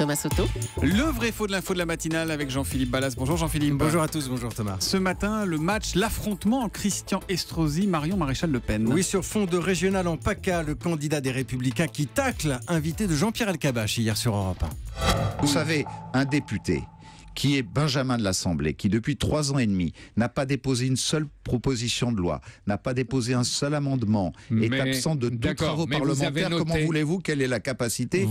Thomas Soto. Le vrai faux de l'info de la matinale avec Jean-Philippe Ballas. Bonjour Jean-Philippe. Bonjour à tous, bonjour Thomas. Ce matin, le match, l'affrontement Christian Estrosi, Marion Maréchal Le Pen. Oui, sur fond de régional en PACA, le candidat des Républicains qui tacle, invité de Jean-Pierre Elkabbach hier sur Europe 1. Vous savez, un député qui est Benjamin de l'Assemblée, qui depuis 3 ans et demi n'a pas déposé une seule proposition de loi, n'a pas déposé un seul amendement, est absent de tous travaux parlementaires, comment voulez-vous quelle est la capacité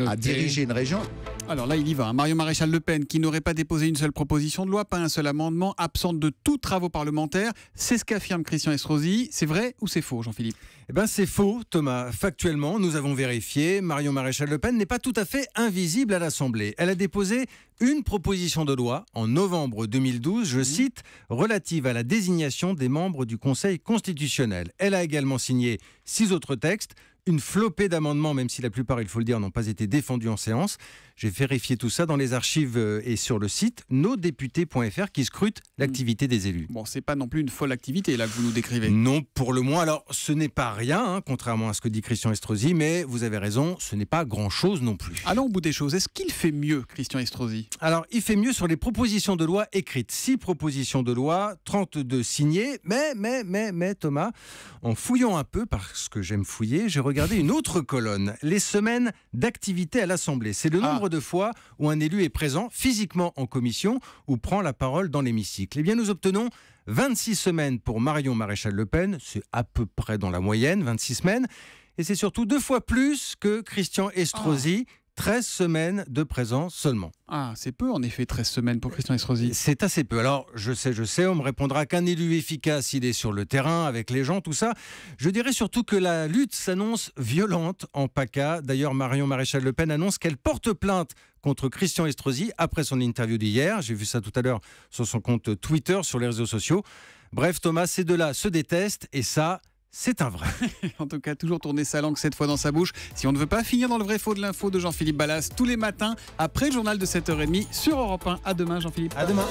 à diriger une région? Alors là, il y va. Marion Maréchal Le Pen, qui n'aurait pas déposé une seule proposition de loi, pas un seul amendement, absente de tous travaux parlementaires. C'est ce qu'affirme Christian Estrosi. C'est vrai ou c'est faux, Jean-Philippe? Eh ben, c'est faux, Thomas. Factuellement, nous avons vérifié, Marion Maréchal Le Pen n'est pas tout à fait invisible à l'Assemblée. Elle a déposé une proposition de loi en novembre 2012, je cite, relative à la désignation des membres du Conseil constitutionnel. Elle a également signé 6 autres textes, une flopée d'amendements, même si la plupart, il faut le dire, n'ont pas été défendus en séance. J'ai vérifié tout ça dans les archives et sur le site nosdéputés.fr qui scrute l'activité des élus. Bon, c'est pas non plus une folle activité là que vous nous décrivez. Non, pour le moins. Alors, ce n'est pas rien, contrairement à ce que dit Christian Estrosi, mais vous avez raison, ce n'est pas grand-chose non plus. Allons au bout des choses. Est-ce qu'il fait mieux, Christian Estrosi? Alors, il fait mieux sur les propositions de loi écrites. 6 propositions de loi, 32 signées, mais Thomas, en fouillant un peu, parce que j'aime fouiller, j'ai regardé une autre colonne, les semaines d'activité à l'Assemblée. C'est le nombre de fois où un élu est présent physiquement en commission ou prend la parole dans l'hémicycle. Eh bien, nous obtenons 26 semaines pour Marion Maréchal Le Pen, c'est à peu près dans la moyenne, 26 semaines, et c'est surtout 2 fois plus que Christian Estrosi, 13 semaines de présence seulement. Ah, c'est peu en effet, 13 semaines pour Christian Estrosi. C'est assez peu. Alors, je sais, on me répondra qu'un élu efficace, il est sur le terrain, avec les gens, tout ça. Je dirais surtout que la lutte s'annonce violente en PACA. D'ailleurs, Marion Maréchal Le Pen annonce qu'elle porte plainte contre Christian Estrosi après son interview d'hier. J'ai vu ça tout à l'heure sur son compte Twitter, sur les réseaux sociaux. Bref, Thomas, ces deux-là se détestent et ça, c'est un vrai. En tout cas, toujours tourner sa langue cette fois dans sa bouche. Si on ne veut pas finir dans le vrai faux de l'info de Jean-Philippe Ballas, tous les matins, après le journal de 7h30 sur Europe 1. À demain, Jean-Philippe. À demain.